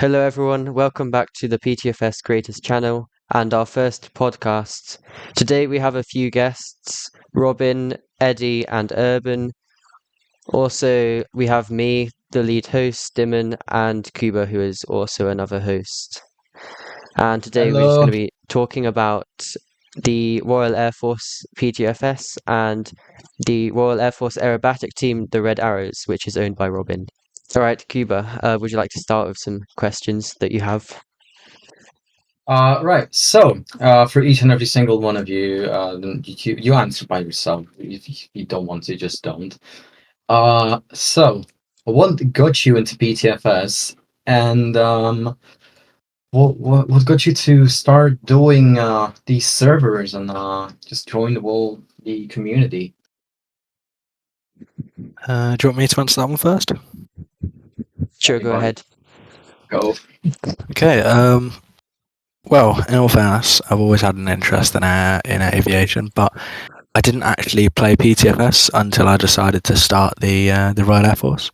Hello, everyone. Welcome back to the PTFS Creators channel and our first podcast. Today we have a few guests, Robin, Eddie, and Urban. Also, we have me, the lead host, Dimon and Kuba, who is also another host. And today we're just Hello. going to be talking about the Royal Air Force PTFS and the Royal Air Force Aerobatic team, the Red Arrows, which is owned by Robin. All right, Kuba, would you like to start with some questions that you have? Right. So, for each and every single one of you, you answer by yourself. If you don't want to, just don't. So, what got you into PTFS, and what got you to start doing these servers and just join the community? Do you want me to answer that one first? Sure, go Anybody? ahead. Go. Okay. Well, in all fairness, I've always had an interest in aviation, but I didn't actually play PTFS until I decided to start the Royal Air Force.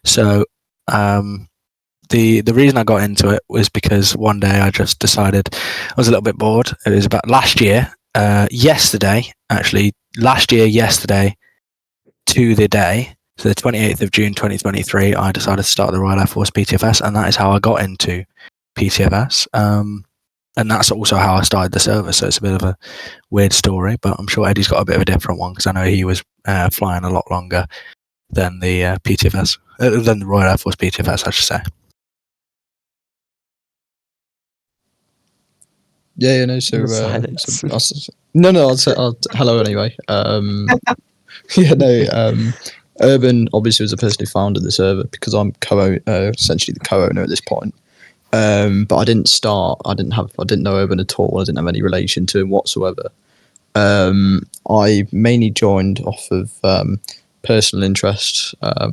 So, the reason I got into it was because one day I just decided I was a little bit bored. It was about last year, yesterday to the day. So the 28th of June 2023, I decided to start the Royal Air Force PTFS, and that is how I got into PTFS. And that's also how I started the server, so it's a bit of a weird story, but I'm sure Eddie's got a bit of a different one, because I know he was flying a lot longer than the PTFS, than the Royal Air Force PTFS, I should say. Yeah, no. So, Silence. I'll say hello anyway. Urban obviously was the person who founded the server because I'm essentially the co-owner at this point. But I didn't start. I didn't know Urban at all. I didn't have any relation to him whatsoever. I mainly joined off of personal interest. I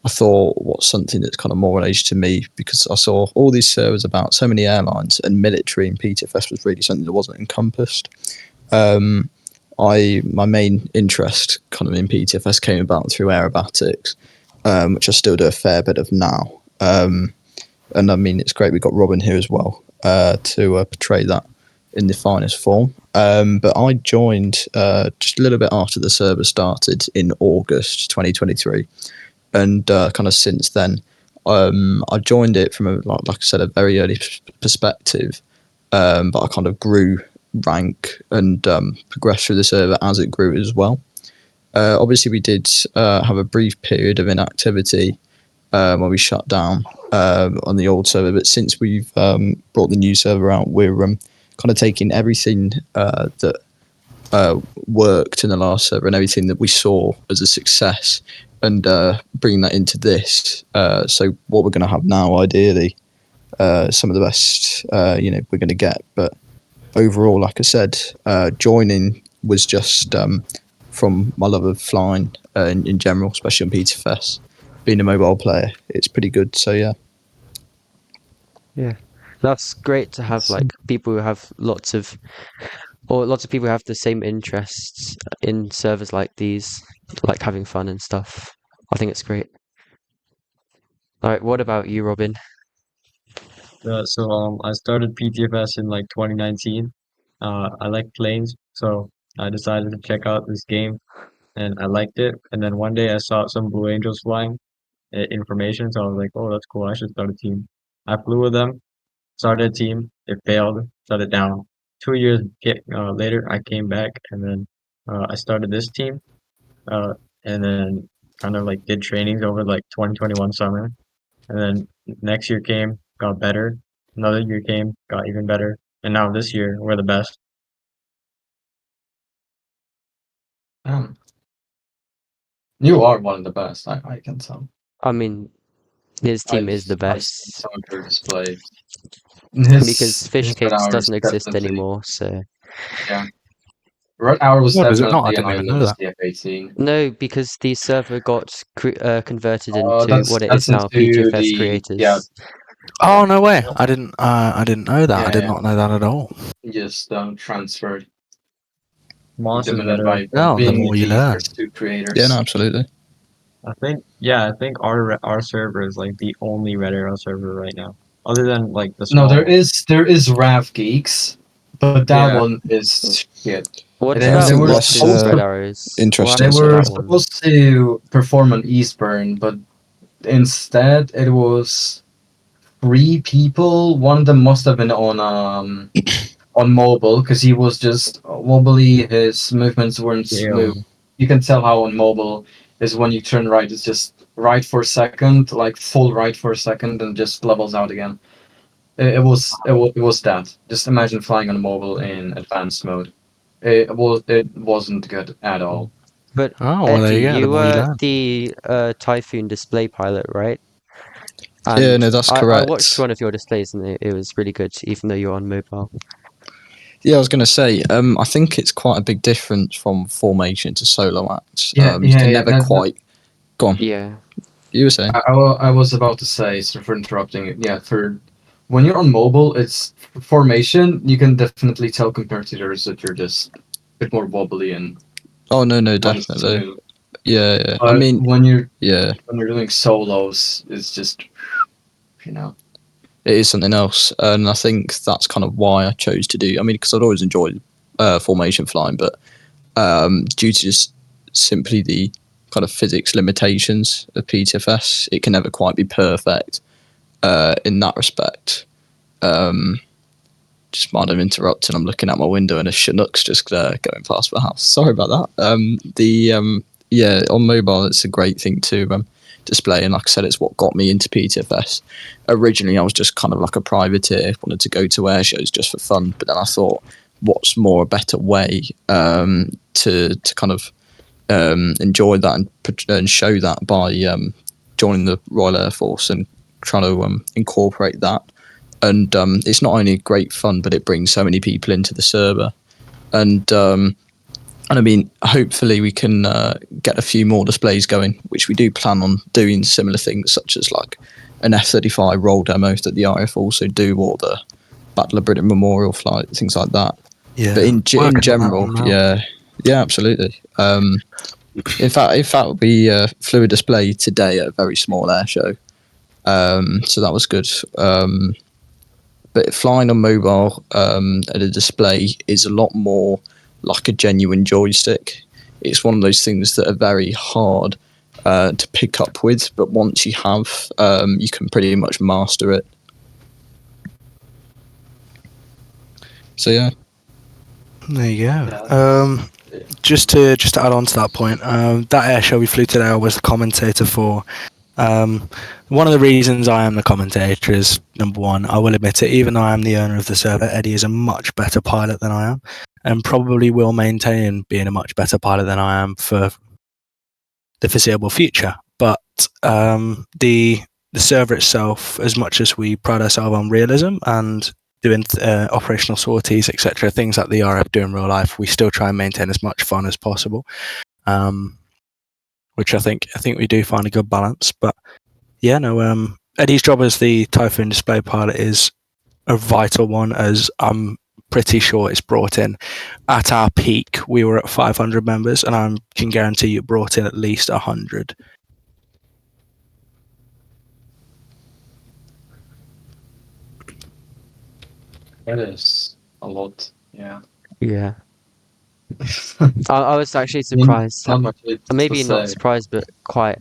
thought, what's something that's kind of more related to me, because I saw all these servers about so many airlines, and military and PTFS was really something that wasn't encompassed. My main interest kind of in PTFS came about through Aerobatics, which I still do a fair bit of now. And I mean, it's great we've got Robin here as well to portray that in the finest form. But I joined just a little bit after the server started in August 2023. And kind of since then, I joined it from, like I said, a very early perspective. But I kind of grew rank and progressed through the server as it grew as well. Obviously, we did have a brief period of inactivity where we shut down on the old server. But since we've brought the new server out, we're kind of taking everything that worked in the last server and everything that we saw as a success and bringing that into this. So what we're going to have now, ideally, some of the best we're going to get. But overall, like I said, joining was just from my love of flying in general, especially on PTFS. Being a mobile player, it's pretty good. So yeah. Yeah, that's great to have like people who have lots of people who have the same interests in servers like these, like having fun and stuff. I think it's great. All right, what about you, Robin? I started PTFS in like 2019. I like planes, so I decided to check out this game, and I liked it. And then one day I saw some Blue Angels flying information, so I was like, "Oh, that's cool. I should start a team." I flew with them, started a team. It failed, shut it down. 2 years later, I came back, and then I started this team, and then kind of like did trainings over like 2021 summer, and then next year came, got better. Another year came, got even better, and now this year we're the best. You are one of the best, I can tell. I mean, his team is the I've seen best some of your display. because Fish his Red Cakes Hour is doesn't exist definitely- anymore. So Yeah. Red Hour was What, is it not? I definitely an didn't even island know of that. CF18. no, because the server got converted into That's what it is now, into PTFS the- Creators. yeah. Oh, no way! I didn't know that. Yeah, I did yeah. not know that at all. Just transferred. Moss is Dominated better. by Oh, the being more you the learn. first two creators. Yeah, no, absolutely. I think our server is like the only Red Arrow server right now. other than like the No, small. there is RAF geeks, but that Yeah. one is shit. What's They about were less, Weapons Red supposed Arrows? interesting they What so happened were to that that one? supposed to perform an Eastburn, but instead it was 3 people. One of them must have been on mobile because he was just wobbly. His movements weren't smooth. Damn. You can tell how on mobile is when you turn right, it's just right for a second, like full right for a second, and just levels out again. It was that. Just imagine flying on mobile in advanced mode. It wasn't good at all. But Oh, well, there Eddie, you go. The you more you were learn. the Typhoon display pilot, right? Yeah, And no, that's I watched correct. one of your displays and it was really good, even though you're on mobile. Yeah, I was going to say, I think it's quite a big difference from formation to solo acts. Yeah, You can yeah. never quite. Go on. Yeah. You were saying. I was about to say, sorry for interrupting. Yeah, for when you're on mobile, it's formation. You can definitely tell compared to yours that you're just a bit more wobbly and Oh no, definitely. smooth. Yeah. I But mean, when you're yeah, doing solos, it's just you know. it is something else, and I think that's kind of why I chose to do. I mean, because I'd always enjoyed formation flying, but due to just simply the kind of physics limitations of PTFS, it can never quite be perfect in that respect. Just mind I'm interrupting. I'm looking out my window and a Chinook's just going past my house. Sorry about that. Yeah, on mobile, it's a great thing to display, and like I said, it's what got me into PTFS. Originally, I was just kind of like a privateer, wanted to go to air shows just for fun, but then I thought, what's more a better way to kind of enjoy that and show that by joining the Royal Air Force and trying to incorporate that. And it's not only great fun, but it brings so many people into the server. And I mean, hopefully we can get a few more displays going, which we do plan on doing similar things, such as like an F-35 roll demo that the RAF also do, or the Battle of Britain Memorial flight, things like that. Yeah. But in Working on that general, one now. yeah, absolutely. In fact, we flew a display today at a very small air show, so that was good. But flying on mobile at a display is a lot more like a genuine joystick. It's one of those things that are very hard to pick up with, but once you have, you can pretty much master it. So yeah. There you go. Yeah. Just to add on to that point, that air show we flew today, I was the commentator for. One of the reasons I am the commentator is, number one, I will admit it, even though I am the owner of the server, Eddie is a much better pilot than I am, and probably will maintain being a much better pilot than I am for the foreseeable future. But the server itself, as much as we pride ourselves on realism and doing operational sorties, etc., things that the RF do in real life, we still try and maintain as much fun as possible. Which I think we do find a good balance. But yeah, no, Eddie's job as the Typhoon display pilot is a vital one, as I'm pretty sure it's brought in. At our peak, we were at 500 members, and I can guarantee you brought in at least 100. That is a lot. Yeah. Yeah. I was actually surprised. Not much to Maybe not say. surprised, but quite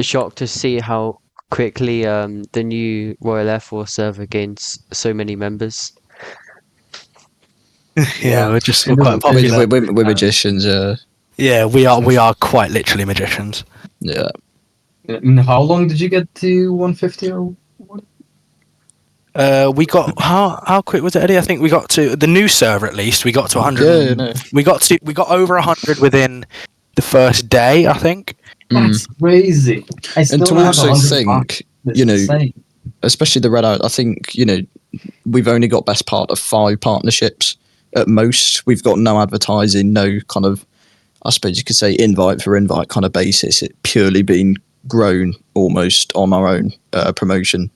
shocked to see how quickly the new Royal Air Force server gains so many members. Yeah, we're It quite doesn't- popular. We're magicians. Yeah, we are quite literally magicians. Yeah. And how long did you get to 150 or what? We got how quick was it, Eddie? I think we got to the new server at least. We got to 100. Yeah, no. We got over 100 within the first day, I think. That's crazy. I still And to have also 100 think, It's you know, insane. especially the Red Arrows, I think, we've only got best part of 5 partnerships at most. We've got no advertising, no kind of, I suppose you could say, invite for invite kind of basis. It's purely been grown almost on our own promotion.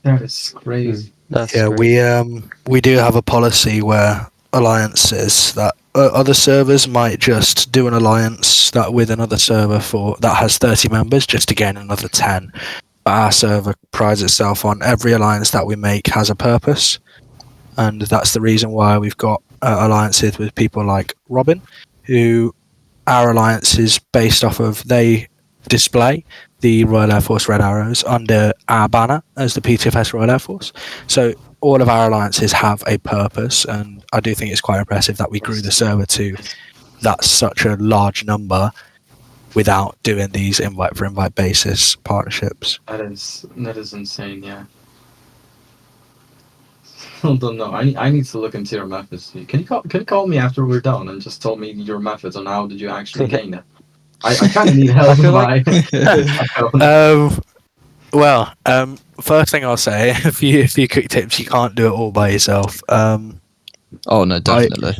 That is crazy. That's Yeah, great. we do have a policy where alliances that other servers might just do an alliance that with another server that has 30 members just to gain another 10. our server prides itself on every alliance that we make has a purpose, and that's the reason why we've got alliances with people like Robin, who our alliance is based off of. They display the Royal Air Force Red Arrows under our banner as the PTFS Royal Air Force. So all of our alliances have a purpose, and I do think it's quite impressive that we grew the server to that's such a large number without doing these invite for invite basis partnerships. That is insane. Yeah. I don't know. I need to look into your methods. Can you call me after we're done and just tell me your methods on how did you actually gain it? I kind of need help. feel like- First thing I'll say, a few quick tips. You can't do it all by yourself. Oh no, definitely.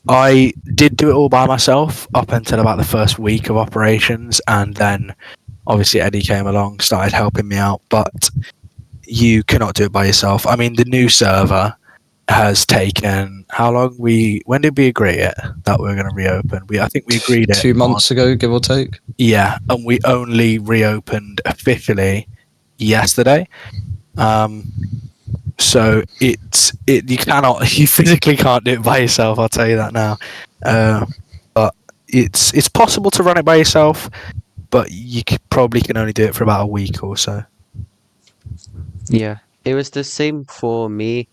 I did do it all by myself up until about the first week of operations, and then obviously Eddie came along, started helping me out, but you cannot do it by yourself. I mean, the new server has taken how long? When did we agree it that we were going to reopen? I think we agreed it 2 months ago, give or take. Yeah, and we only reopened officially yesterday. So you physically can't do it by yourself. I'll tell you that now. But it's possible to run it by yourself, but you probably can only do it for about a week or so. Yeah, it was the same for me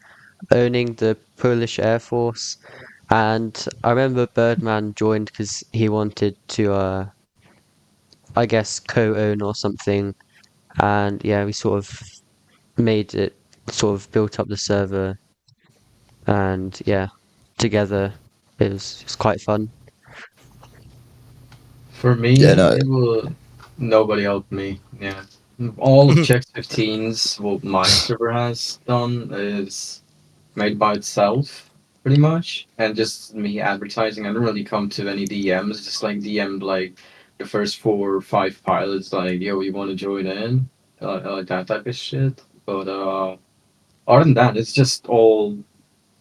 owning the Polish Air Force, and I remember Birdman joined because he wanted to, I guess, co-own or something, and yeah, we sort of built up the server, and yeah, together it was quite fun. For me, Yeah, no. nobody helped me. Yeah. All of Check 15's, what my server has done is made by itself, pretty much. And just me advertising. I don't really come to any DMs, just like DM'd like the first 4 or 5 pilots, like, yo, you want to join in? Like that type of shit. But other than that, it's just all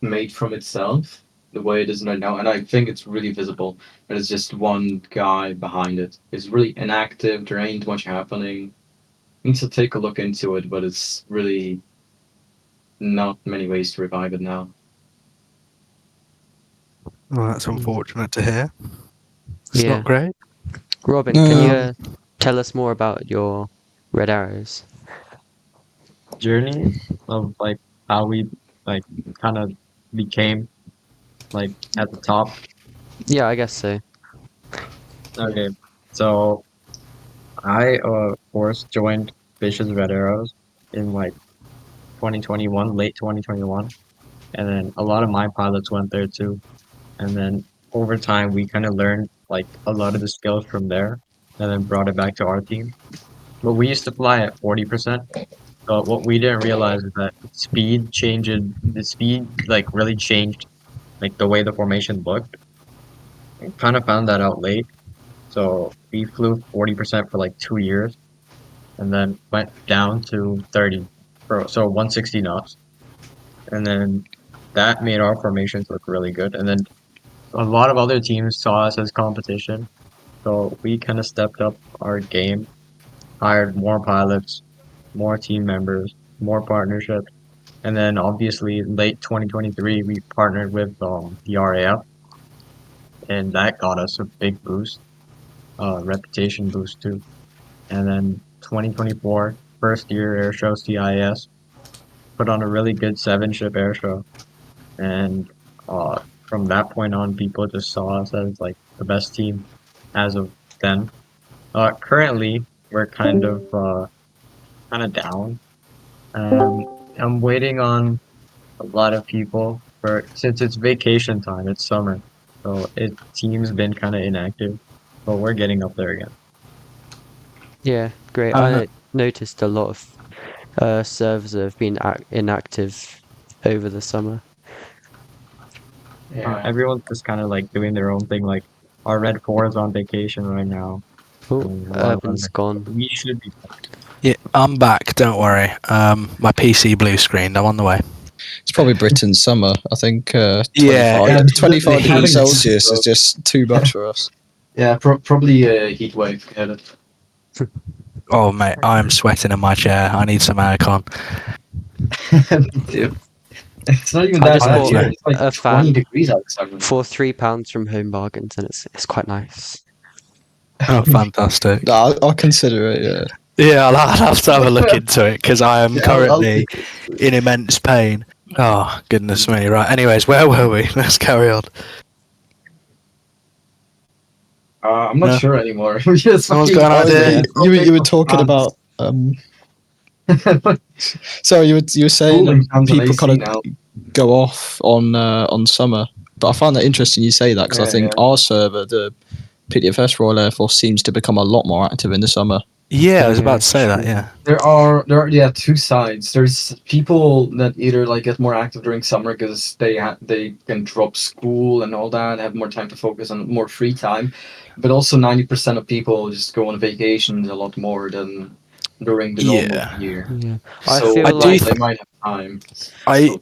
made from itself, the way it is right now. And I think it's really visible. There's just one guy behind it. It's really inactive. There ain't much happening. Needs to take a look into it, but it's really not many ways to revive it now. Well, that's unfortunate to hear. It's Yeah. not great. Robin, can you tell us more about your Red Arrows? Journey of like how we like kind of became like at the top. Yeah, I guess so. Okay, so I of course joined Vicious Red Arrows in like 2021, late 2021, and then a lot of my pilots went there too. And then over time, we kind of learned like a lot of the skills from there, and then brought it back to our team. But we used to fly at 40%. But what we didn't realize is that the speed like really changed like the way the formation looked. We kind of found that out late. So we flew 40% for like 2 years and then went down to 30 so 160 knots. And then that made our formations look really good. And then a lot of other teams saw us as competition. So we kind of stepped up our game, hired more pilots, more team members, more partnerships. And then obviously late 2023, we partnered with the RAF, and that got us a big boost, reputation boost too. And then 2024, first year air show CIS, put on a really good 7-ship air show. And from that point on, people just saw us as like the best team as of then. Currently, we're kind of down. I'm waiting on a lot of people since it's vacation time, it's summer, so team's been kind of inactive, but we're getting up there again. Yeah, great. I noticed a lot of servers have been inactive over the summer. Yeah. Everyone's just kind of like doing their own thing. Like our Red 4 is on vacation right now. Oh, and a lot of Urban's other- gone. We should be. Yeah, I'm back. Don't worry. My PC blue screened. I'm on the way. It's probably Britain's summer. I think 25, Yeah, 25 having- degrees Celsius is just too much for us. Yeah, probably a heat wave. Get it. Oh mate, I'm sweating in my chair. I need some aircon. Dude, it's not even I that just bad bought here. It's like a 20 fan degrees outside. for £3 from Home Bargains, and it's quite nice. Oh, fantastic. No, I'll consider it. Yeah. Yeah, I'll have to have a look into it because I am Yeah, I'll currently take it. in immense pain. Oh, goodness me. Right, anyways, where were we? Let's carry on. I'm not No. sure anymore. We just Someone's fucking- got an idea. You were talking about. Sorry, you were saying Cooling fans on people AC kind of now. go off on summer, but I find that interesting you say that because I Yeah, think yeah. our server, the PTFS Royal Air Force, seems to become a lot more active in the summer. Yeah, I was Yeah, about to say that, true. yeah. There are two sides. There's people that either like get more active during summer because they can drop school and all that, have more time to focus on more free time, but also 90% of people just go on vacations a lot more than during the normal Yeah. year. Yeah, I So feel I do like they might have time.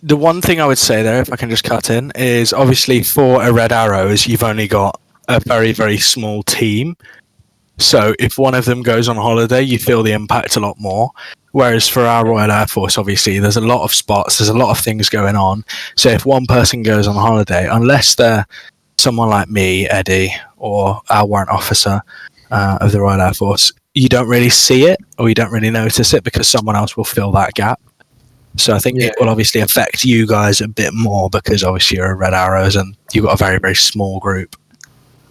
The one thing I would say there, if I can just cut in, is obviously for a Red Arrows, you've only got a very, very small team. So if one of them goes on holiday, you feel the impact a lot more. Whereas for our Royal Air Force, obviously, there's a lot of spots, there's a lot of things going on. So if one person goes on holiday, unless they're someone like me, Eddie, or our warrant officer of the Royal Air Force, you don't really see it or you don't really notice it because someone else will fill that gap. So I think it will obviously affect you guys a bit more because obviously you're a Red Arrows and you've got a very, very small group.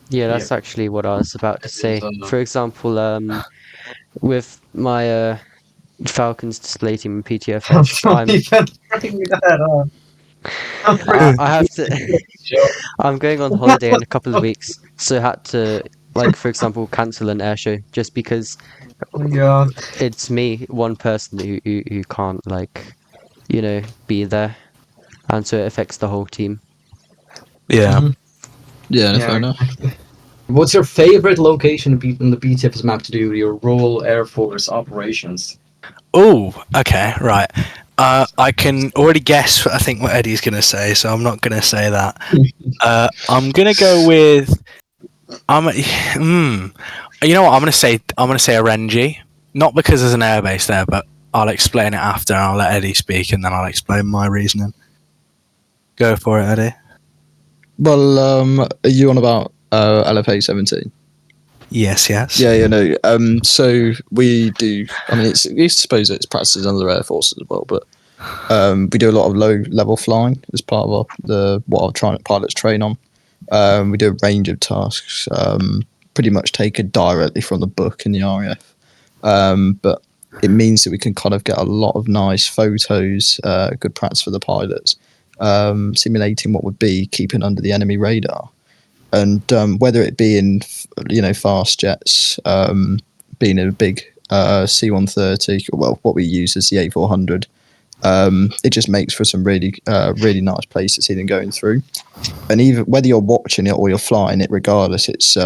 yeah, that's actually what I was about to say. For example, with my Falcons display team in PTFS, I have to. I'm going on holiday in a couple of weeks, so I had to, like, for example, cancel an air show just because Oh my god. it's me, one person who can't, like, be there, and so it affects the whole team. Yeah. Mhm. Yeah, fair enough. What's your favorite location in the PTFS map to do your Royal Air Force operations? Oh, okay, right. I can already guess, I think, what Eddie's going to say, so I'm not going to say that. I'm going to go with. You know what? I'm going to say Orenji, not because there's an airbase there, but I'll explain it after. And I'll let Eddie speak, and then I'll explain my reasoning. Go for it, Eddie. Well, are you on about LFA 17? Yes. Yeah, no. So we do. I mean, you suppose it's practices under the Air Force as well, but we do a lot of low level flying as part of what our pilots train on. We do a range of tasks, pretty much taken directly from the book in the RAF. But it means that we can kind of get a lot of nice photos, good practice for the pilots, simulating what would be keeping under the enemy radar. And whether it be in fast jets, being in a big C-130, well, what we use is the A400. It just makes for some really nice places to see them going through. And even whether you're watching it or you're flying it, regardless, it's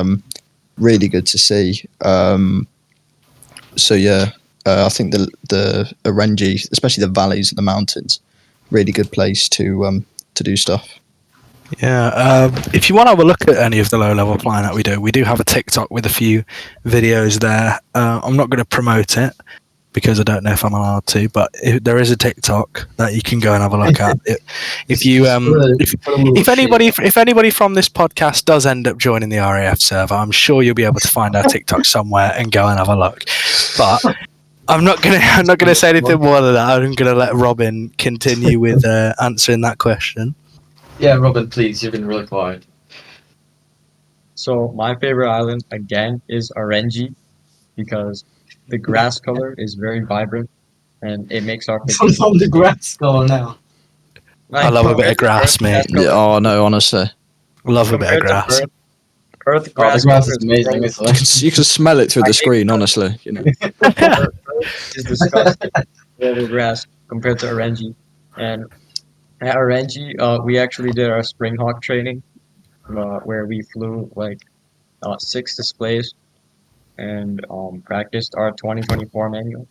really good to see. So yeah, I think the Orenji, especially the valleys and the mountains, really good place to do stuff. Yeah, if you want to have a look at any of the low-level flying that we do have a TikTok with a few videos there. I'm not going to promote it because I don't know if I'm allowed to, but there is a TikTok that you can go and have a look at. If anybody from this podcast does end up joining the RAF server, I'm sure you'll be able to find our TikTok somewhere and go and have a look. But I'm not gonna say anything more than that. I'm gonna let Robin continue with answering that question. Yeah, Robin, please. You've been really quiet. So my favorite island again is Orenji because the grass color is very vibrant and it makes our pictures. On the grass color now. I love a bit of grass, mate. Yeah, oh no, honestly, Love a bit of grass. Earth Oh, the grass grass is amazing, isn't it? you can smell it through the screen. Honestly, Earth is disgusting. Global grass compared to Orenji, and at Orenji, we actually did our Spring Hawk training, where we flew like 6 displays and practiced our 2024 manual.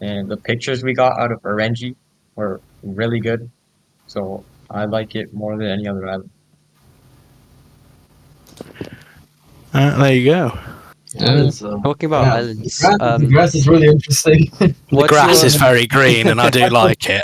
And the pictures we got out of Orenji were really good, so I like it more than any other island. There you go. Talking about islands, the grass is really interesting. The what's grass your- is very green, and I do like it.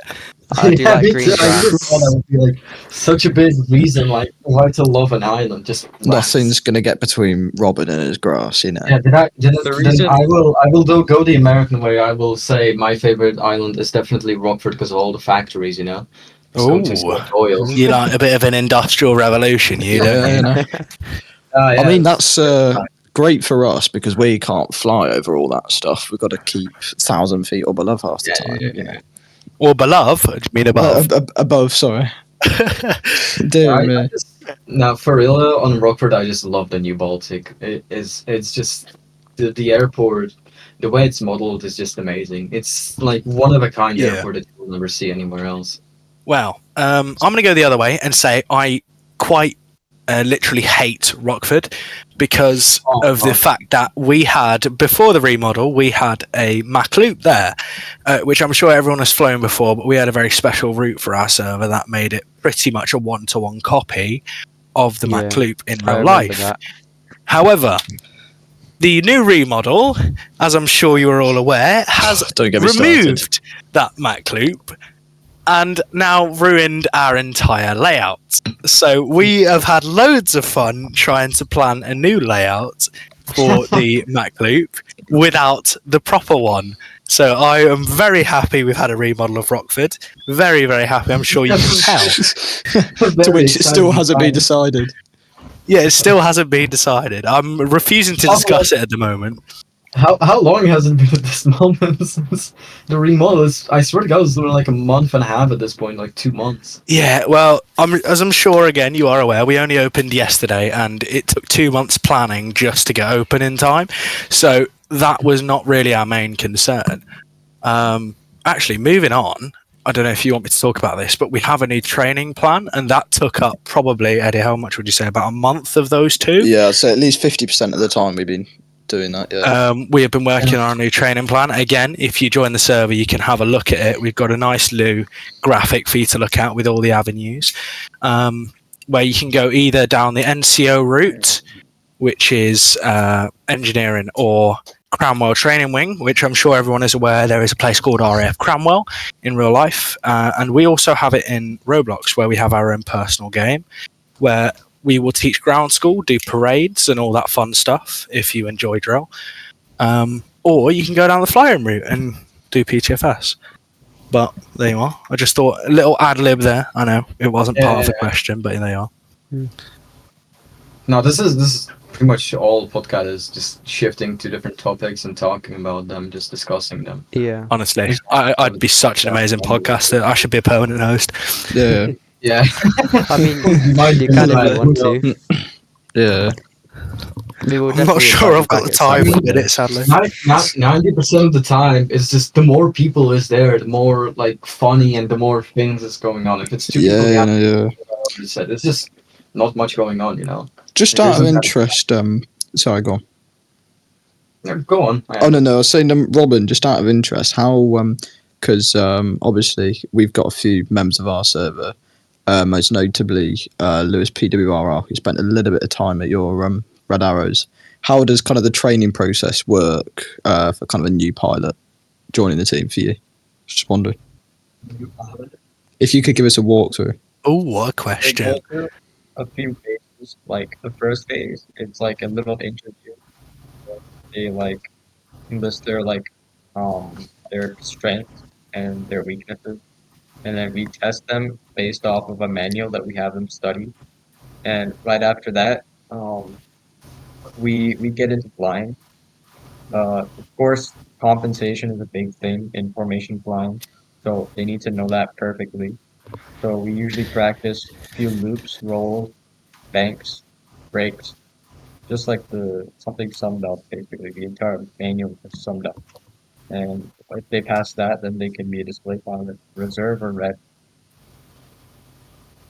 I do like me green too. I just grass. thought that would be like such a big reason, like why to love an island. Just grass. Nothing's gonna get between Robin and his grass, you know. Yeah, then The reason- I will go the American way. I will say my favorite island is definitely Rockford because of all the factories, you know. Just going to Ooh. export oil. You like a bit of an industrial revolution, you do. Yeah, you know. Yeah. I mean, that's great for us because we can't fly over all that stuff. We've got to keep 1,000 feet or below half the time. yeah. Or below, do you mean above? Above, sorry. Dear me. Now, for real, on Rockford, I just love the New Baltic. It's just the airport, the way it's modeled is just amazing. It's like one of a kind Yeah. airport that you'll never see anywhere else. Well, I'm going to go the other way and say I quite literally hate Rockford because of the fact that we had, before the remodel, we had a Mac Loop there, which I'm sure everyone has flown before, but we had a very special route for our server that made it pretty much a one-to-one copy of the Mac Yeah, Loop in I real remember life. that. However, the new remodel, as I'm sure you are all aware, has Don't get me started. removed that Mac Loop and now ruined our entire layout. So we have had loads of fun trying to plan a new layout for the Mac Loop without the proper one. So I am very happy we've had a remodel of Rockford. Very, very happy. I'm sure you can tell. To which it still hasn't been decided. Yeah, it still hasn't been decided. I'm refusing to discuss it at the moment. How long has it been at this moment since the remodel? I swear to God, it's like a month and a half at this point, like 2 months. Yeah, well, as I'm sure, again, you are aware, we only opened yesterday and it took 2 months planning just to get open in time. So that was not really our main concern. Actually, moving on, I don't know if you want me to talk about this, but we have a new training plan and that took up probably, Eddie, how much would you say, about a month of those two? Yeah, so at least 50% of the time we've been doing that, yeah. We have been working on a new training plan. Again, if you join the server, you can have a look at it. We've got a nice little graphic for you to look at with all the avenues, where you can go either down the NCO route, which is engineering, or Cranwell Training Wing, which I'm sure everyone is aware there is a place called RAF Cranwell in real life. And we also have it in Roblox, where we have our own personal game, where we will teach ground school, do parades and all that fun stuff if you enjoy drill. Or you can go down the flying route and do PTFS. But there you are. I just thought a little ad lib there. I know it wasn't part of the question, but there you are. No, this is pretty much all podcast is just shifting to different topics and talking about them, just discussing them. Yeah. Honestly, I'd be such an amazing podcaster. I should be a permanent host. Yeah. Yeah. I mean, you can if you want to. Yeah. We will I'm not definitely sure I've invite got you the back time at some for point. it, sadly. 90% of the time, it's just the more people is there, the more like funny and the more things is going on. If it's two people, Yeah. it's just not much going on, you know. Just It out of isn't that- interest, sorry, go on. Yeah, go on. Oh no, I was saying, Robin, just out of interest, how because obviously we've got a few members of our server, most notably Lewis PWRR, who spent a little bit of time at your Red Arrows. How does kind of the training process work for kind of a new pilot joining the team for you? Just wondering if you could give us a walkthrough. Oh, what a question. A few phases. Like the first phase, it's like a little interview. They like list their their strengths and their weaknesses, and then we test them based off of a manual that we have them study. And right after that, we get into flying. Of course, compensation is a big thing in formation flying, so they need to know that perfectly. So we usually practice a few loops, rolls, banks, breaks, just like something summed up, basically. The entire manual is summed up. And if they pass that, then they can be a display pilot, reserve or red.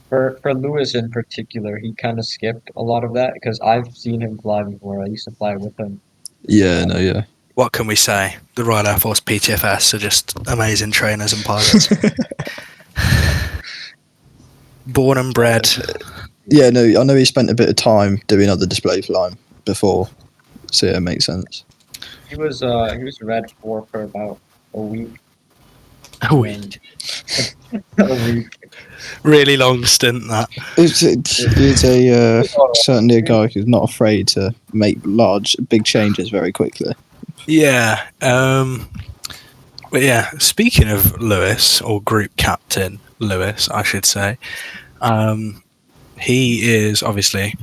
For Lewis in particular, he kind of skipped a lot of that because I've seen him fly before. I used to fly with him. Yeah. What can we say? The Royal Air Force PTFS are just amazing trainers and pilots. Born and bred. Yeah, no, I know he spent a bit of time doing other display flying before. So yeah, it makes sense. He was Red 4 for about a week. A week. A week. Really long stint, that. He's certainly a guy who's not afraid to make big changes very quickly. Yeah. But yeah, speaking of Lewis, or group captain Lewis, I should say, he is obviously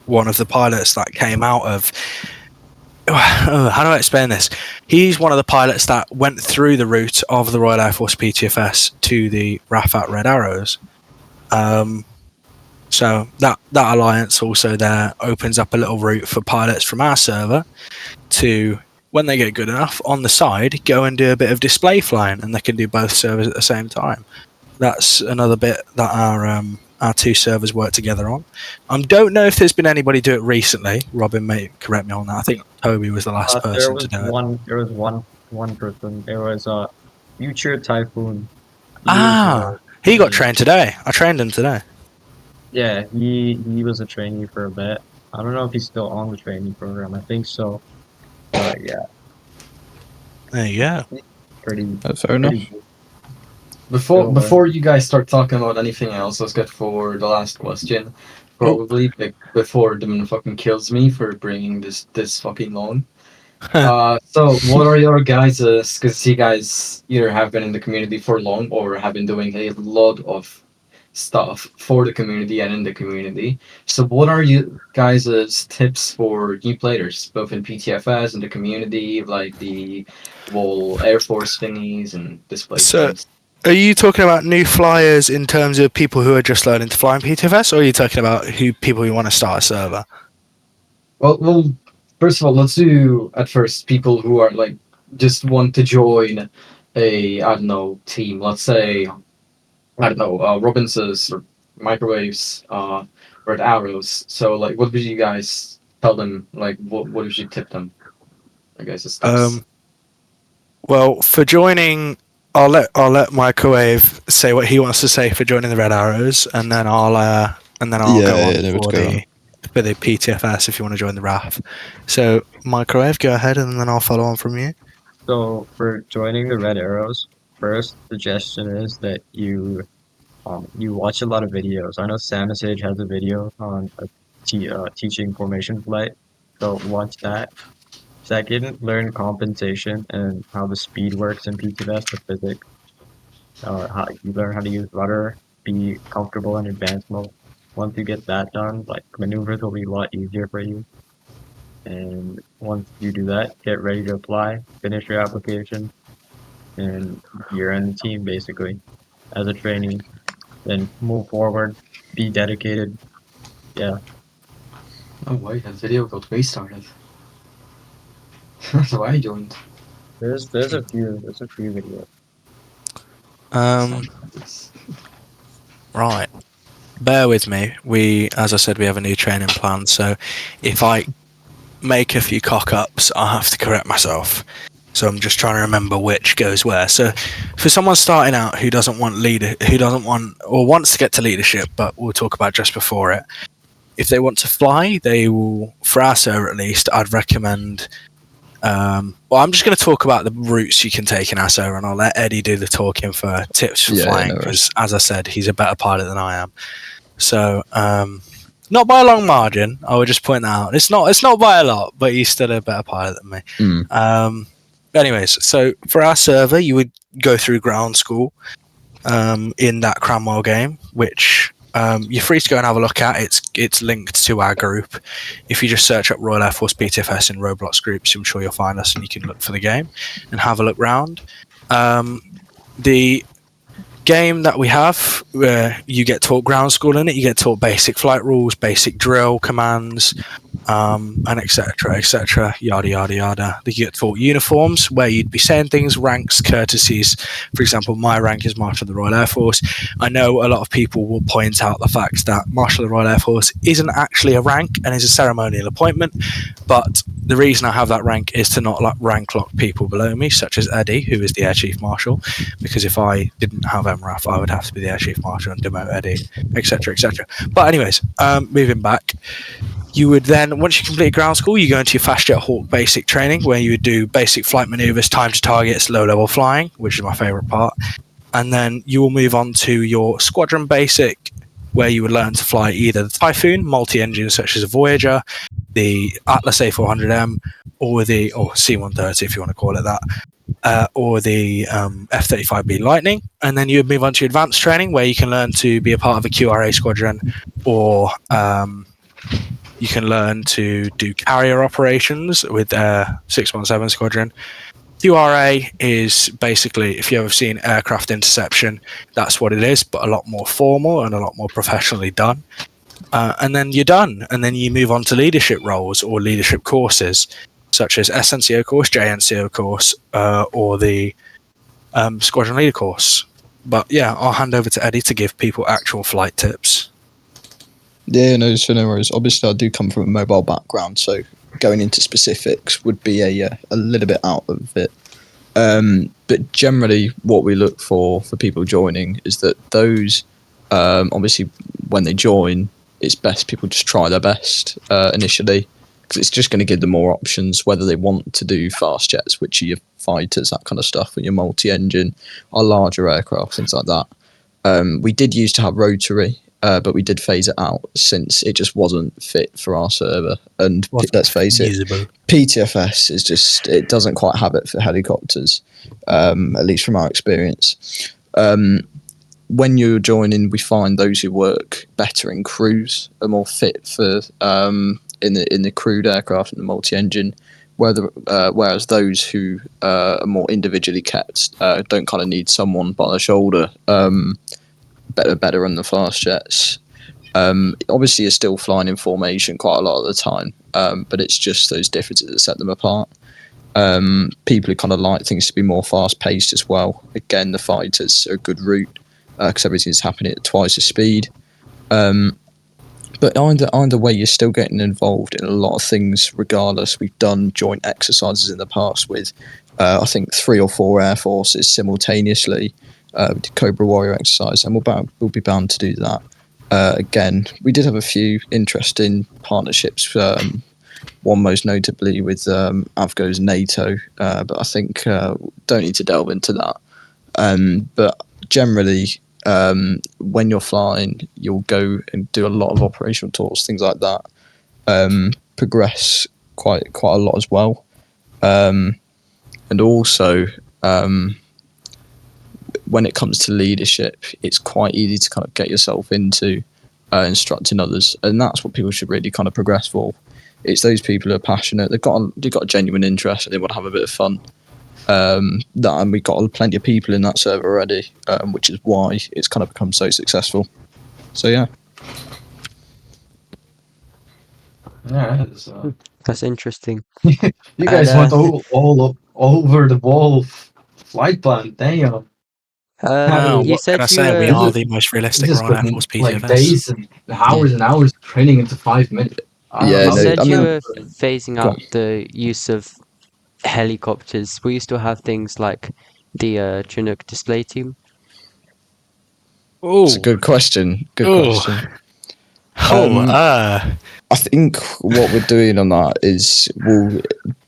one of the pilots that came out of. How do I explain this? He's one of the pilots that went through the route of the Royal Air Force PTFS to the RAF at Red Arrows. So that alliance also there opens up a little route for pilots from our server to, when they get good enough, on the side, go and do a bit of display flying, and they can do both servers at the same time. That's another bit that our two servers work together on. I don't know if there's been anybody do it recently. Robin may correct me on that. I think Toby was the last person to do it. There was one person. There was Future Typhoon. He got trained today. I trained him today. Yeah, he was a trainee for a bit. I don't know if he's still on the training program. I think so. But yeah, There you go. pretty. That's fair enough. pretty good. Before you guys start talking about anything else, let's get for the last question. Probably before Dimon fucking kills me for bringing this fucking long. So what are your guys'? Because you guys either have been in the community for long or have been doing a lot of stuff for the community and in the community. So what are you guys' tips for new players, both in PTFS and the community, like the whole Air Force thingies and display So- things? Are you talking about new flyers in terms of people who are just learning to fly in PTFS, or are you talking about people who want to start a server? Well, first of all, let's do at first people who are like just want to join a team. Let's say Robinson's or Microwaves, Red Arrows. So like, what would you guys tell them? Like, what would you tip them? I guess it's Well, for joining, I'll let Microwave say what he wants to say for joining the Red Arrows, and then I'll Yeah, go on yeah, for the PTFS if you want to join the RAF. So Microwave, go ahead, and then I'll follow on from you. So for joining the Red Arrows, first suggestion is that you watch a lot of videos. I know Samusage has a video on teaching formation flight, so watch that. Second, learn compensation and how the speed works in PTFS, the physics. How you learn how to use rudder, be comfortable in advanced mode. Once you get that done, like maneuvers will be a lot easier for you. And once you do that, get ready to apply, finish your application, and you're in the team basically as a trainee. Then move forward, be dedicated. Yeah. Oh wait, that video got restarted. That's why I joined. There's a few videos. Right. Bear with me. As I said, we have a new training plan. So if I make a few cock-ups, I'll have to correct myself. So I'm just trying to remember which goes where. So for someone starting out who wants to get to leadership, but we'll talk about just before it. If they want to fly, they will, for our server at least, I'd recommend. I'm just going to talk about the routes you can take in our server, and I'll let Eddie do the talking for tips for flying, because as I said, he's a better pilot than I am. So, not by a long margin, I would just point that out. It's not by a lot, but he's still a better pilot than me. Anyways, so for our server, you would go through ground school in that Cranwell game, which you're free to go and have a look at. It's linked to our group. If you just search up Royal Air Force PTFS in Roblox groups, I'm sure you'll find us and you can look for the game and have a look round. The game that we have, where you get taught ground school in it, you get taught basic flight rules, basic drill commands, and etc., yada yada yada. You get taught uniforms, where you'd be saying things, ranks, courtesies. For example, my rank is Marshal of the Royal Air Force. I know a lot of people will point out the fact that Marshal of the Royal Air Force isn't actually a rank and is a ceremonial appointment, but the reason I have that rank is to not rank lock people below me, such as Eddie, who is the Air Chief Marshal, because if I didn't have MRAF, I would have to be the Air Chief Marshal and demote Eddie, etc., etc. But anyways, moving back, You would then, once you complete ground school, you go into your Fast Jet Hawk basic training, where you would do basic flight maneuvers, time to targets, low-level flying, which is my favourite part. And then you will move on to your squadron basic, where you would learn to fly either the Typhoon, multi-engine such as a Voyager, the Atlas A400M, or C-130 if you want to call it that, or the F-35B Lightning. And then you would move on to your advanced training, where you can learn to be a part of a QRA squadron, or you can learn to do carrier operations with 617 Squadron. QRA is basically, if you've ever seen aircraft interception, that's what it is, but a lot more formal and a lot more professionally done. And then you're done. And then you move on to leadership roles or leadership courses, such as SNCO course, JNCO course, or the Squadron Leader course. But yeah, I'll hand over to Eddie to give people actual flight tips. Yeah, no worries. Obviously, I do come from a mobile background, so going into specifics would be a little bit out of it. But generally, what we look for people joining is that those, obviously, when they join, it's best people just try their best initially, because it's just going to give them more options, whether they want to do fast jets, which are your fighters, that kind of stuff, and your multi-engine, or larger aircraft, things like that. We did used to have rotary, but we did phase it out since it just wasn't fit for our server. And let's face it, PTFS is just, it doesn't quite have it for helicopters, at least from our experience. When you're joining, we find those who work better in crews are more fit for in the crewed aircraft and the multi-engine, whereas those who are more individually kept don't kind of need someone by the shoulder. Better on the fast jets. Obviously, you're still flying in formation quite a lot of the time, but it's just those differences that set them apart. People who kind of like things to be more fast-paced as well. Again, the fighters are a good route because everything's happening at twice the speed. But either way, you're still getting involved in a lot of things regardless. We've done joint exercises in the past with, I think, 3 or 4 air forces simultaneously. We did Cobra Warrior exercise, and we'll be bound to do that. Again, we did have a few interesting partnerships, one most notably with Avgo's NATO, but I think don't need to delve into that. But generally, when you're flying, you'll go and do a lot of operational tours, things like that. Progress quite a lot as well, and also. When it comes to leadership, it's quite easy to kind of get yourself into instructing others, and that's what people should really kind of progress for. It's those people who are passionate, they've got a genuine interest, and they want to have a bit of fun. And we've got plenty of people in that server already, which is why it's kind of become so successful. So yeah. Yeah, That's interesting. you guys went all over the wall flight plan. Damn. You what said can I say? We are the most realistic Royal Air Force PTFS. Like days and hours and hours of training into 5 minutes. You said you were phasing out the use of helicopters. Will you still have things like the Chinook display team? It's a good question. Question. I think what we're doing on that is we'll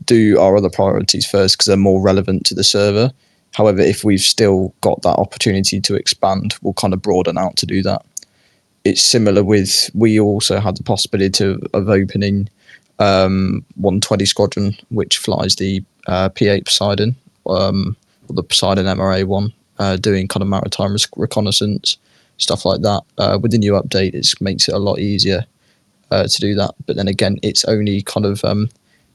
do our other priorities first because they're more relevant to the server. However, if we've still got that opportunity to expand, we'll kind of broaden out to do that. It's similar with, we also had the possibility of opening 120 Squadron, which flies the P8 Poseidon, or the Poseidon MRA one, doing kind of maritime reconnaissance, stuff like that. With the new update, it makes it a lot easier to do that. But then again, it's only kind of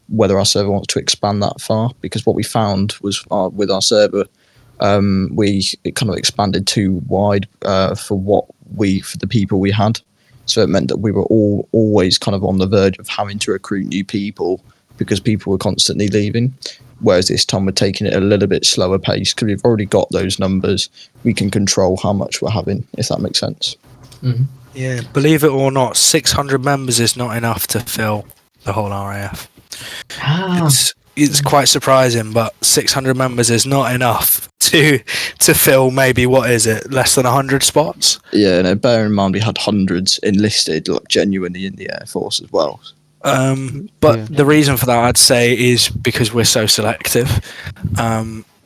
whether our server wants to expand that far, because what we found was with our server, it kind of expanded too wide for the people we had. So it meant that we were always kind of on the verge of having to recruit new people because people were constantly leaving. Whereas this time we're taking it a little bit slower pace because we've already got those numbers. We can control how much we're having, if that makes sense. Mm-hmm. Yeah, believe it or not, 600 members is not enough to fill the whole RAF. It's quite surprising, but 600 members is not enough to fill maybe, what is it, less than 100 spots? Yeah, no, bear in mind we had hundreds enlisted, like genuinely in the Air Force as well. But Yeah. the reason for that, I'd say, is because we're so selective.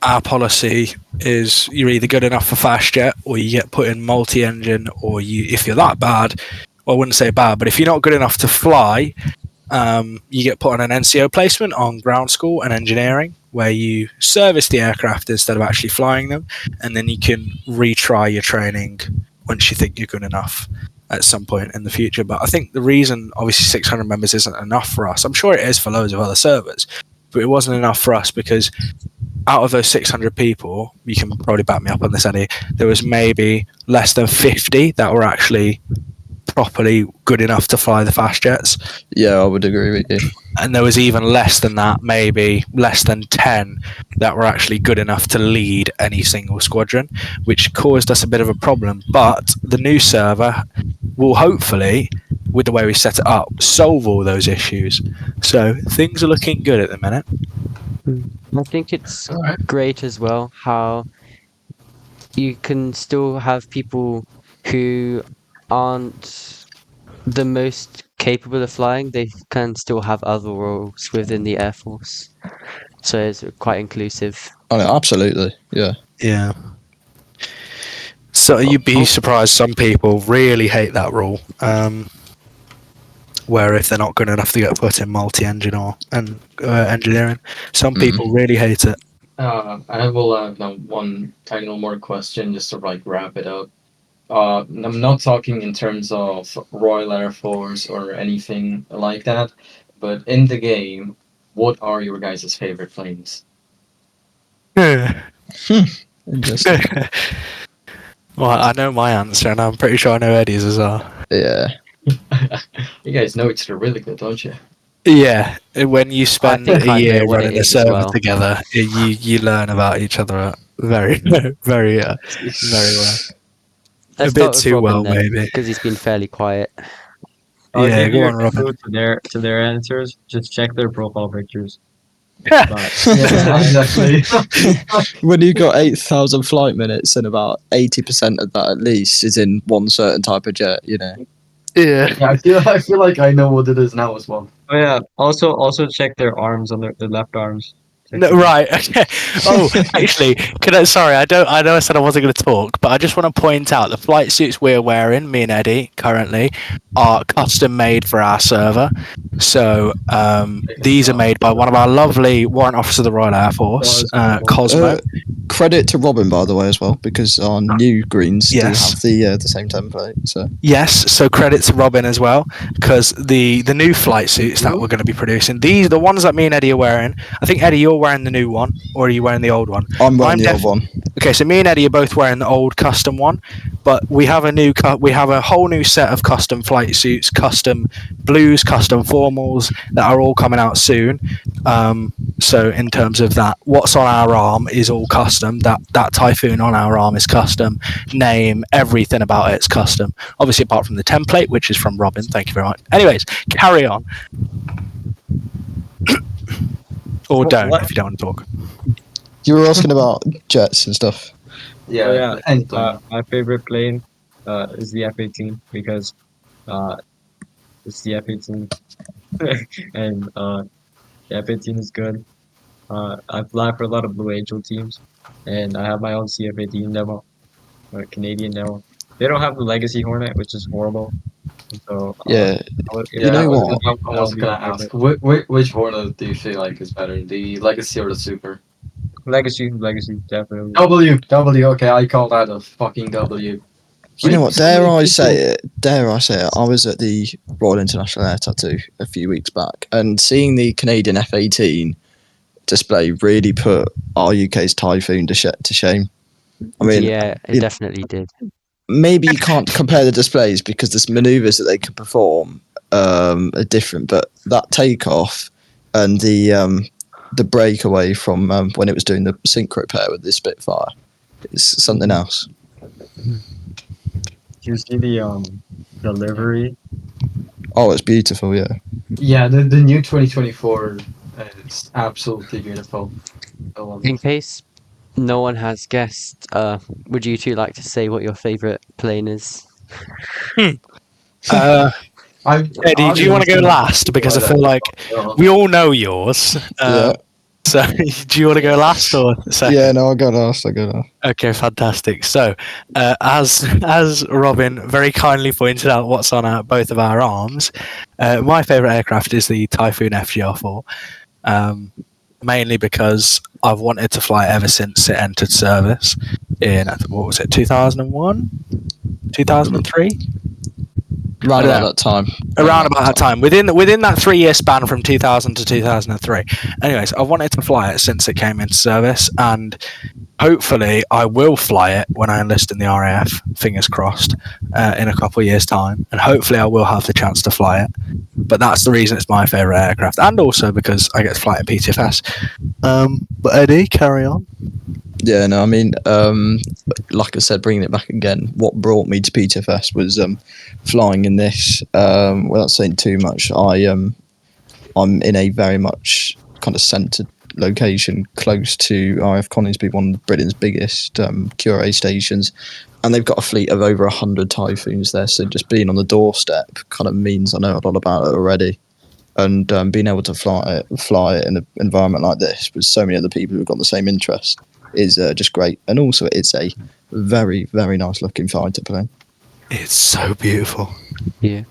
Our policy is you're either good enough for fast jet, or you get put in multi-engine, or if you're that bad, well, I wouldn't say bad, but if you're not good enough to fly, you get put on an NCO placement on ground school and engineering, where you service the aircraft instead of actually flying them, and then you can retry your training once you think you're good enough at some point in the future. But I think the reason, obviously, 600 members isn't enough for us. I'm sure it is for loads of other servers, but it wasn't enough for us because out of those 600 people, you can probably back me up on this, Eddie, there was maybe less than 50 that were actually properly good enough to fly the fast jets. Yeah, I would agree with you. And there was even less than that, maybe less than 10 that were actually good enough to lead any single squadron, which caused us a bit of a problem. But the new server will hopefully, with the way we set it up, solve all those issues. So things are looking good at the minute. I think it's All right. great as well how you can still have people who aren't the most capable of flying. They can still have other roles within the Air Force. So it's quite inclusive. Oh, no, absolutely. Yeah. Yeah. So you'd be surprised, some people really hate that rule. Where if they're not good enough to get put in multi-engine or engineering, some people really hate it. I will have one final more question just to like wrap it up. I'm not talking in terms of Royal Air Force or anything like that, but in the game, what are your guys' favorite planes? Interesting. Well, I know my answer, and I'm pretty sure I know Eddie's as well. Yeah. You guys know each other really good, don't you? Yeah, when you spend think a I know year what it running a is as server well. together, you learn about each other very, very well. Let's A bit start with too Robin well, then, maybe. because he's been fairly quiet. I'll Yeah, give go you on, a Robin. clue to their answers. Just check their profile pictures. Yeah. But Yeah, exactly. When you've got 8,000 flight minutes and about 80% of that at least is in one certain type of jet, you know. Yeah. Yeah, I feel like I know what it is now as well. Oh yeah. Also check their arms on their left arms. Check No, them. right. Okay. Oh, actually, sorry, I know I said I wasn't going to talk, but I just want to point out the flight suits we're wearing, me and Eddie, currently, are custom made for our server. So these are made by one of our lovely warrant officers of the Royal Air Force, Cosmo. Credit to Robin, by the way, as well, because our new greens Yes. do have the same template. So Yes, so credit to Robin as well, because the new flight suits that we're going to be producing, the ones that me and Eddie are wearing, I think, Eddie, you're wearing the new one, or are you wearing the old one? I'm wearing the old one. Okay, so me and Eddie are both wearing the old custom one, but we have a whole new set of custom flight suits, custom blues, custom formals that are all coming out soon. So in terms of that, what's on our arm is all custom. That Typhoon on our arm is custom. Name, everything about it's custom. Obviously, apart from the template, which is from Robin. Thank you very much. Anyways, carry on. Or don't if you don't want to talk. You were asking about jets and stuff. Yeah. Anything. My favorite plane is the F-18 because it's the F-18 and the F-18 is good. I fly for a lot of Blue Angel teams, and I have my own CF-18 demo, a Canadian demo. They don't have the Legacy Hornet, which is horrible. So Yeah. Yeah, know I was what? gonna, I was gonna ask, which Hornet do you feel like is better, the Legacy or the Super? Legacy, definitely. W, okay, I call that a fucking W. You know what? Dare I say it? I was at the Royal International Air Tattoo a few weeks back, and seeing the Canadian F-18 display really put our UK's Typhoon to shame. I mean, Yeah, it definitely did. maybe you can't compare the displays because the manoeuvres that they can perform are different, but that takeoff and the breakaway from when it was doing the synchro pair with the Spitfire is something else. Do you see the livery? Oh, it's beautiful, yeah. Yeah, the new 2024, it's absolutely beautiful. I love In it. case no one has guessed, would you two like to say what your favorite plane is? Eddie, do you want to go last? Because I feel like we all know yours. Yeah. So, do you want to go last or second? Yeah, no, I'll go last. Okay, fantastic. So, as Robin very kindly pointed out, what's on both of our arms, my favourite aircraft is the Typhoon FGR4, mainly because I've wanted to fly it ever since it entered service in, what was it, 2001? 2003? Around about that time. Around about that time, within that 3-year span from 2000 to 2003. Anyways, I wanted to fly it since it came into service, and hopefully I will fly it when I enlist in the RAF, fingers crossed, in a couple of years' time, and hopefully I will have the chance to fly it. But that's the reason it's my favourite aircraft, and also because I get to fly it in PTFS. But Eddie, carry on. Yeah, no, I mean, like I said, bringing it back again, what brought me to PTFS was flying in this. Without saying too much, I'm in a very much kind of centred location close to RAF Coningsby, one of Britain's biggest QRA stations, and they've got a fleet of over 100 Typhoons there. So just being on the doorstep kind of means I know a lot about it already. And being able to fly it in an environment like this with so many other people who've got the same interest is just great. And also it's a very, very nice looking fighter plane. It's so beautiful. Yeah.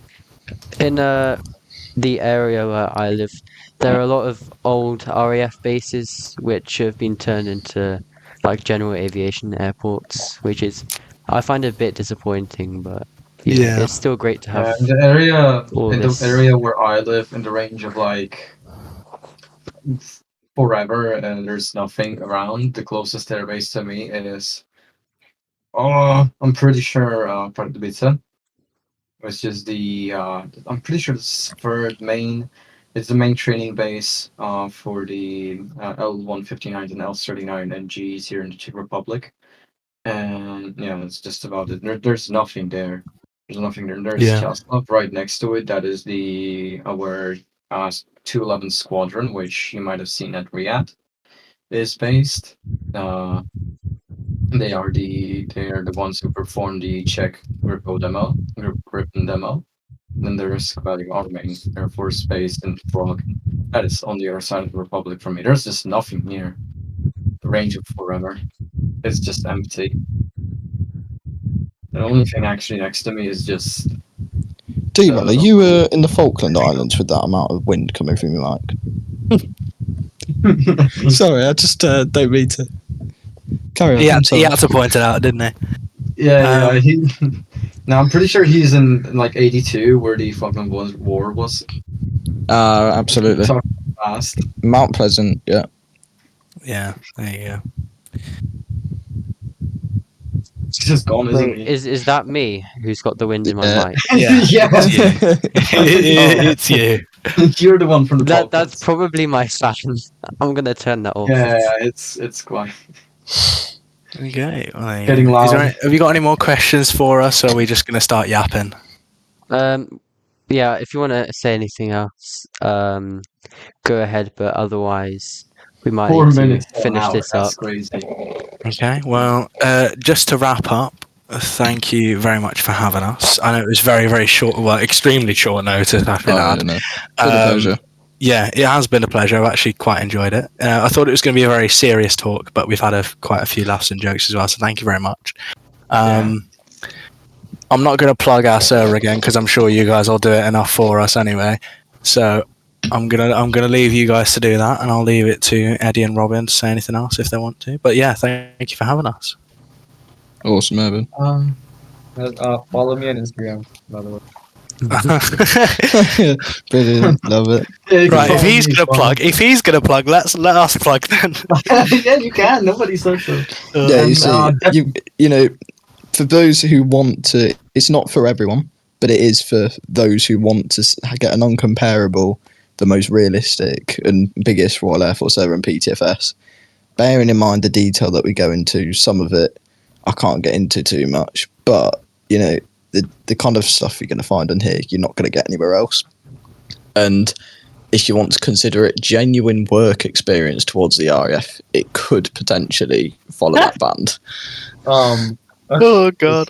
In the area where I live, there are a lot of old RAF bases which have been turned into like general aviation airports, which is, I find a bit disappointing, but Yeah. it's still great to have. in the area all this. the area where I live, in the range of like forever, and there's nothing around. The closest airbase to me is, I'm pretty sure Pardubice, which is the I'm pretty sure it's it's the main training base for the L-159 and L-39 NGs here in the Czech Republic. And yeah, that's just about it. There's nothing there. There's nothing there. There's Yeah. Chasnov right next to it. That is the our 211 Squadron, which you might have seen at Riyadh, is based. They are the ones who perform the Czech Gripen demo. Then there's Quebec Army Air Force Base in Prague. That is on the other side of the Republic from me. There's just nothing here. The range of forever. It's just empty. The only thing actually next to me is just. Dimon, are you in the Falkland Islands with that amount of wind coming from your mic? Sorry, I just don't mean to. Carry on. He had to point it out, didn't he? Yeah, Now I'm pretty sure he's in like '82, where the Falkland War was. Absolutely. Fast. Mount Pleasant, yeah. Yeah, there you go. It's just gone, isn't he? Is that me who's got the wind in my mic? Yeah. Yeah. It's you. You're the one from the podcast. That's probably my fan. I'm gonna turn that off. Yeah, it's quite. Okay. Well, Getting loud. Have you got any more questions for us, or are we just going to start yapping? Yeah, if you want to say anything else, go ahead. But otherwise, we might 4 need to minutes. finish this up. That's crazy. Okay. Well, just to wrap up, thank you very much for having us. I know it was very, very short, well, extremely short notice. I feel Been a pleasure. Yeah, it has been a pleasure. I've actually quite enjoyed it. I thought it was going to be a very serious talk, but we've had quite a few laughs and jokes as well. So thank you very much. I'm not going to plug our server again because I'm sure you guys will do it enough for us anyway. So I'm gonna leave you guys to do that, and I'll leave it to Eddie and Robin to say anything else if they want to. But yeah, thank you for having us. Awesome, Urban. Follow me on Instagram, by the way. Brilliant, love it. Yeah, Right, if he's gonna plug, let us plug then. Yeah, you can. Nobody said so. Yeah, you see, you know, for those who want to, it's not for everyone, but it is for those who want to get an uncomparable, the most realistic and biggest Royal Air Force ever in PTFS. Bearing in mind the detail that we go into, some of it I can't get into too much, but you know, the kind of stuff you're going to find in here, you're not going to get anywhere else. And if you want to consider it genuine work experience towards the RAF, it could potentially follow that band. Oh God.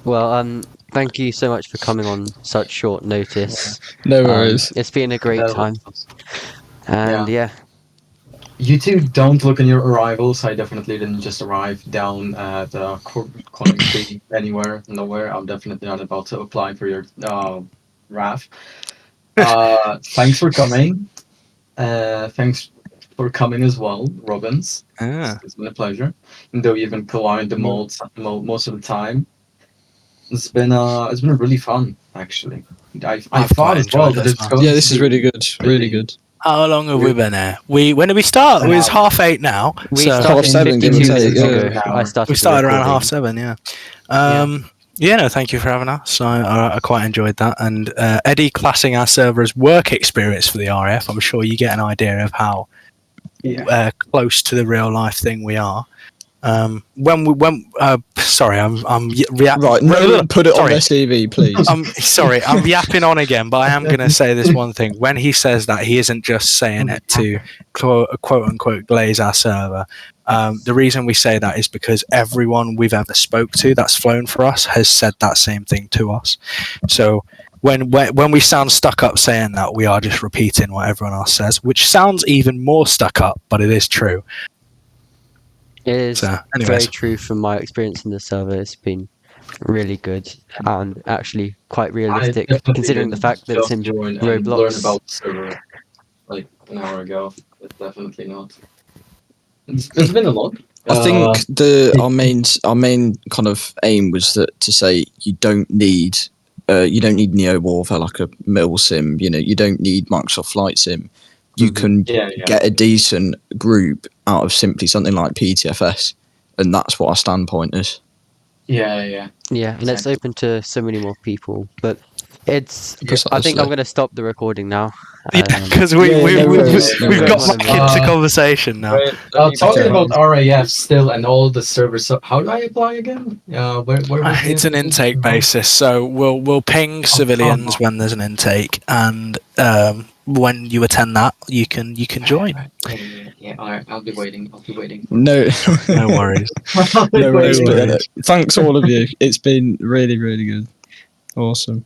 Well, thank you so much for coming on such short notice. No worries. It's been a great time. And yeah. You two don't look on your arrivals. I definitely didn't just arrive down at Coventry nowhere. I'm definitely not about to apply for your RAF. Thanks for coming. Thanks for coming as well, Robbins. It's been a pleasure. And though you've been colliding the molds most of the time, it's been really fun actually. I I've thought quite as well enjoyed that this, it's man. going Yeah, to this is be really good. Really good. How long have we been here? When did we start? It was 8:30 now. We so started 7:30, give or 52 take, minutes yeah. ago. I started we started around recording. 7:30, yeah. No, thank you for having us. I quite enjoyed that. And Eddie classing our server as work experience for the RAF, I'm sure you get an idea of how close to the real life thing we are. Sorry, Right, no, put it on their CV, please. Sorry, I'm yapping on again, but I am going to say this one thing. When he says that, he isn't just saying it to quote unquote glaze our server. The reason we say that is because everyone we've ever spoke to that's flown for us has said that same thing to us. So when we sound stuck up saying that, we are just repeating what everyone else says, which sounds even more stuck up, but it is true. It is So, anyways. very true from my experience in the server. It's been really good and actually quite realistic, considering the fact that it's in join and Roblox. learn about the server like an hour ago. It's definitely not. It's been a lot. I think our main kind of aim was to say you don't need Neo Warfare like a mil sim. You don't need Microsoft Flight Sim. You can get a decent group out of simply something like PTFS, and that's what our standpoint is. Yeah, and it's open to so many more people. But it's. Precisely. I think I'm going to stop the recording now. Because we've got back into conversation now. Talking about RAF still and all the servers. So how do I apply again? Where It's an intake basis, so we'll ping civilians when there's an intake, and when you attend that, you can join. Yeah, I'll be waiting. No worries. No worries. But thanks all of you. It's been really, really good. Awesome.